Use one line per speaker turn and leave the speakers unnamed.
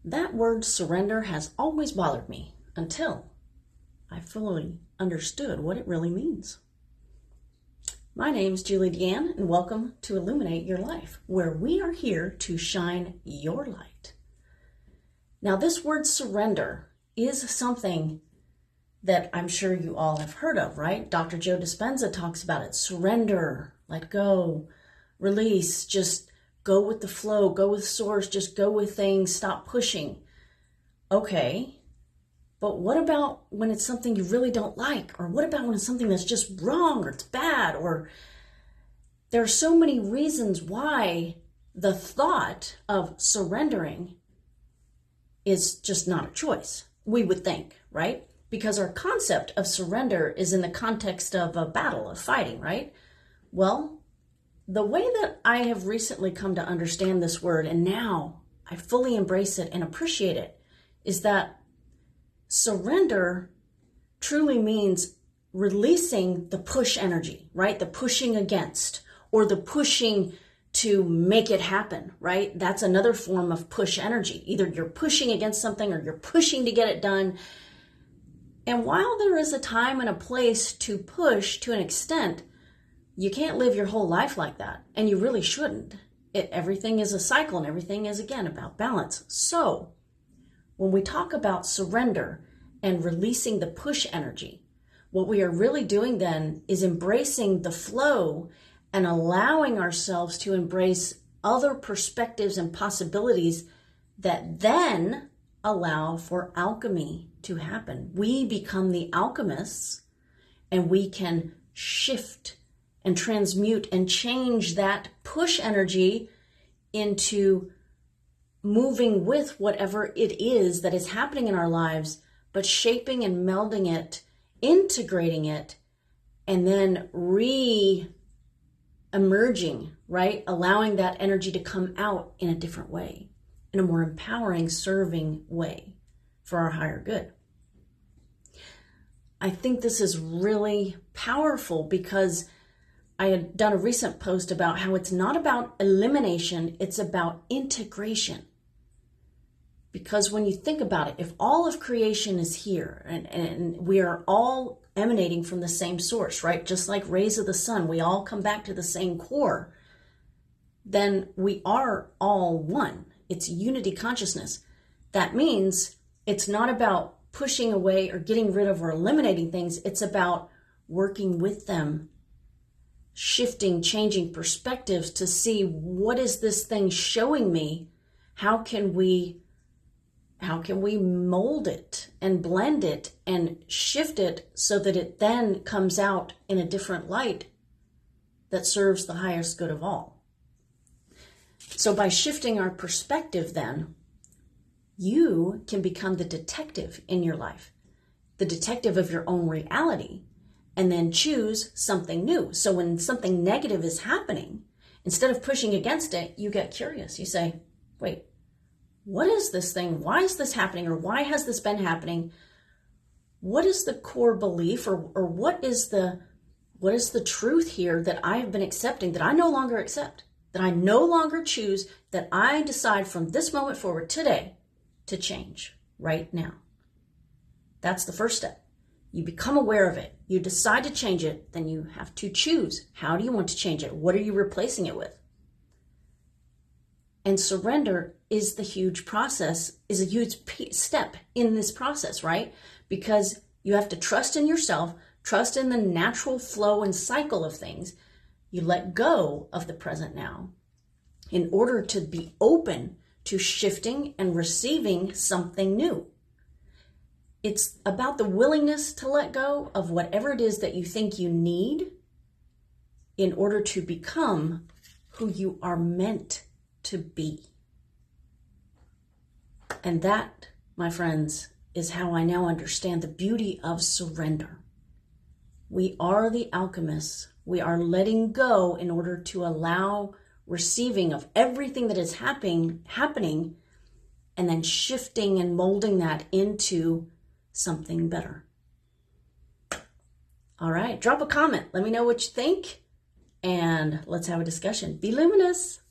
That word surrender has always bothered me until I fully understood what it really means. My name's Julie Deanne, and welcome to Illuminate Your Life, where we are here to shine your light. Now, this word surrender is something that I'm sure you all have heard of, right? Dr. Joe Dispenza talks about it. Surrender, let go, release, just go with the flow, go with source, just go with things, stop pushing. Okay, but what about when it's something you really don't like? Or what about when it's something that's just wrong or it's bad? Or there are so many reasons why the thought of surrendering is just not a choice, we would think, right? Because our concept of surrender is in the context of a battle, of fighting, right? Well, the way that I have recently come to understand this word, and now I fully embrace it and appreciate it, is that surrender truly means releasing the push energy, right? The pushing against, or the pushing to make it happen, right? That's another form of push energy. Either you're pushing against something or you're pushing to get it done. And while there is a time and a place to push to an extent, you can't live your whole life like that, and you really shouldn't. Everything is a cycle, and everything is, again, about balance. So when we talk about surrender and releasing the push energy, what we are really doing then is embracing the flow and allowing ourselves to embrace other perspectives and possibilities that then allow for alchemy to happen. We become the alchemists, and we can shift and transmute and change that push energy into moving with whatever it is that is happening in our lives, but shaping and melding it, integrating it, and then re-emerging, right? Allowing that energy to come out in a different way, in a more empowering, serving way for our higher good. I think this is really powerful because I had done a recent post about how it's not about elimination, it's about integration. Because when you think about it, if all of creation is here and we are all emanating from the same source, right? Just like rays of the sun, we all come back to the same core, then we are all one. It's unity consciousness. That means it's not about pushing away or getting rid of or eliminating things. It's about working with them, shifting, changing perspectives to see, what is this thing showing me? How can we mold it and blend it and shift it so that it then comes out in a different light that serves the highest good of all? So by shifting our perspective, then you can become the detective in your life, the detective of your own reality, and then choose something new. So when something negative is happening, instead of pushing against it, you get curious. You say, wait, what is this thing? Why is this happening? Or why has this been happening? What is the core belief, or what is the truth here that I have been accepting that I no longer accept, that I no longer choose, that I decide from this moment forward today to change right now? That's the first step. You become aware of it. You decide to change it. Then you have to choose. How do you want to change it? What are you replacing it with? And surrender is the huge process, is a huge step in this process, right? Because you have to trust in yourself, trust in the natural flow and cycle of things. You let go of the present now in order to be open to shifting and receiving something new. It's about the willingness to let go of whatever it is that you think you need in order to become who you are meant to be. And that, my friends, is how I now understand the beauty of surrender. We are the alchemists. We are letting go in order to allow receiving of everything that is happening, and then shifting and molding that into something better. All right, drop a comment. Let me know what you think, and let's have a discussion. Be luminous.